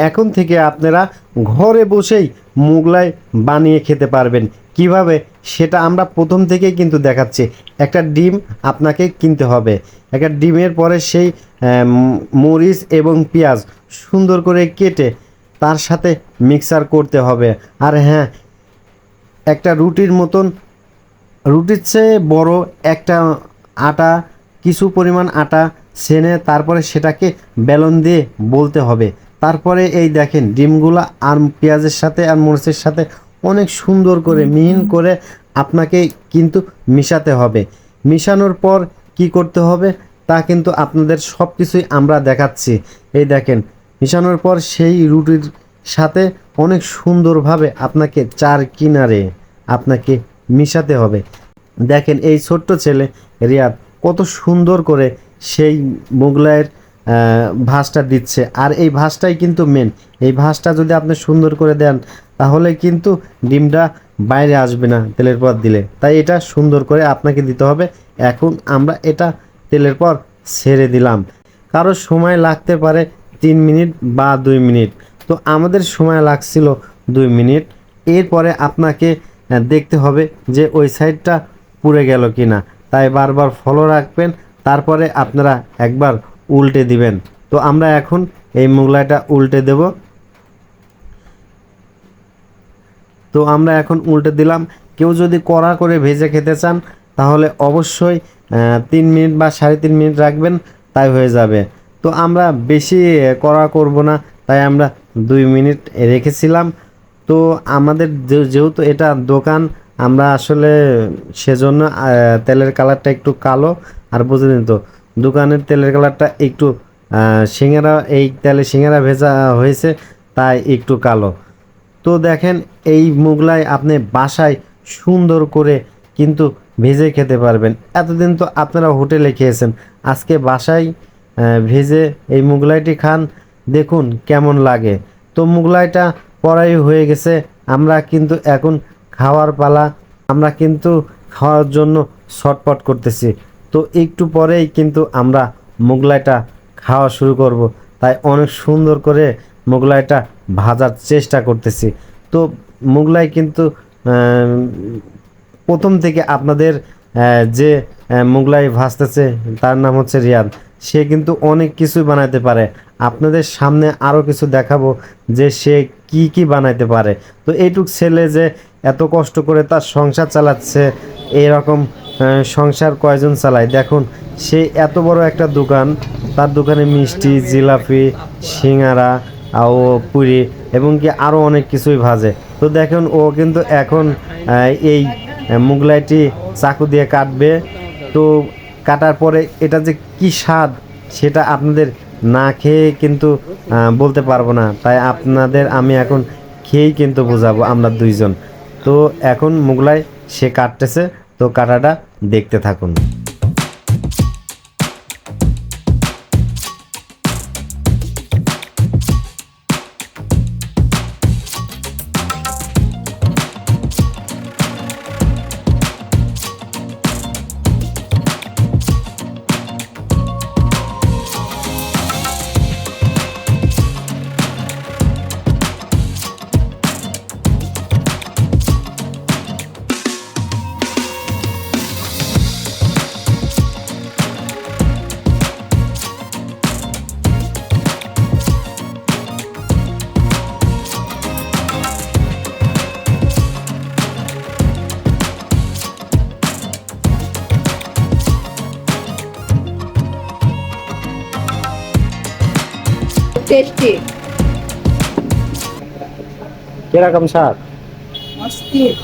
এখন থেকে আপনারা ঘরে বসেই মোগলাই বানিয়ে খেতে পারবেন। কিভাবে সেটা আমরা প্রথম থেকেই কিন্তু দেখাচ্ছি। একটা ডিম আপনাকে কিনতে হবে। একটা ডিমের পরে সেই মরিচ এবং পেঁয়াজ সুন্দর করে কেটে তার সাথে মিক্সার করতে হবে। আর হ্যাঁ, একটা রুটির মতন, রুটির চেয়ে বড় একটা আটা, কিছু পরিমাণ আটা ছেনে তারপরে সেটাকে বেলন দিয়ে বলতে হবে। তারপরে এই দেখেন ডিমগুলো আর পেঁয়াজের সাথে আর মরিচের সাথে অনেক সুন্দর করে মিহিন করে আপনাকে কিন্তু মিশাতে হবে। মিশানোর পর কি করতে হবে তা কিন্তু আপনাদের সব কিছুই আমরা দেখাচ্ছি। এই দেখেন মিশানোর পর সেই রুটির সাথে অনেক সুন্দরভাবে আপনাকে চার কিনারে আপনাকে মিশাতে হবে। দেখেন এই ছোট্ট ছেলে রিয়াদ কত সুন্দর করে সেই মোগলাইয়ের ভাঁজটা দিচ্ছে। আর এই ভাঁজটাই কিন্তু মেন। এই ভাঁজটা যদি আপনি সুন্দর করে দেন তাহলে কিন্তু ডিমটা বাইরে আসবে না তেলের পর দিলে। তাই এটা সুন্দর করে আপনাকে দিতে হবে। এখন আমরা এটা তেলের পর ছেড়ে দিলাম। কারো সময় লাগতে পারে 3 মিনিট বা 2 মিনিট, তো আমাদের সময় লাগছিল 2 মিনিট। এরপরে আপনাকে দেখতে হবে যে ওই সাইডটা পুড়ে গেল কি না, তাই বারবার ফলো রাখবেন। তারপরে আপনারা একবার উল্টে দিবেন। তো আমরা এখন এই মোগলাইটা উল্টে দেব। তো আমরা এখন উল্টে দিলাম। কেউ যদি কড়া করে ভেজে খেতে চান তাহলে অবশ্যই 3 মিনিট বা 3.5 মিনিট রাখবেন, তাই হয়ে যাবে। তো আমরা বেশি কড়া করব না, তাই আমরা 2 মিনিট রেখেছিলাম। তো আমাদের যেহেতু এটা দোকান, আমরা আসলে সেজন্য তেলের কালারটা একটু কালো। আর বুঝলেন তো দোকানের তেলের কালারটা একটু সিঙ্গারা, এই তেলে সিঙ্গারা ভেজা হয়েছে তাই একটু কালো। তো দেখেন এই মোগলাই আপনি বাসায় সুন্দর করে কিন্তু ভেজে খেতে পারবেন। এতদিন তো আপনারা হোটেলে খেয়েছেন, আজকে বাসায় ভেজে এই মোগলাইটি খান, দেখুন কেমন লাগে। তো মোগলাইটা পড়াই হয়ে গেছে, আমরা কিন্তু এখন খাওয়ার পালা। আমরা কিন্তু খাওয়ার জন্য ছটপট করতেছি। তো একটু পরেই কিন্তু আমরা মোগলাইটা খাওয়া শুরু করব। তাই অনেক সুন্দর করে মোগলাইটা ভাজার চেষ্টা করতেছি। তো মোগলাই কিন্তু প্রথম থেকে আপনাদের যে মোগলাই ভাজতেছে তার নাম হচ্ছে রিয়াদ। সে কিন্তু অনেক কিছুই বানাইতে পারে। আপনাদের সামনে আরও কিছু দেখাবো যে সে কি কি বানাইতে পারে। তো এইটুক ছেলে যে এত কষ্ট করে তার সংসার চালাচ্ছে, এরকম সংসার কয়জন চালায় দেখুন। সে এত বড় একটা দোকান, তার দোকানে মিষ্টি, জিলাপি, সিঙ্গারা ও পুরি এবং কি আরও অনেক কিছুই ভাজে। তো দেখুন ও কিন্তু এখন এই মোগলাইটি চাকু দিয়ে কাটবে। তো কাটার পরে এটা যে কি স্বাদ সেটা আপনাদের না খেয়ে কিন্তু বলতে পারবো না। তাই আপনাদের আমি এখন খেয়েই কিন্তু বোঝাবো আমরা দুইজন। তো এখন মোগলাই সে কাটতেছে, তো কাটাটা দেখতে থাকুন। টেস্টি, কিরকম স্বাদ? অস্থির।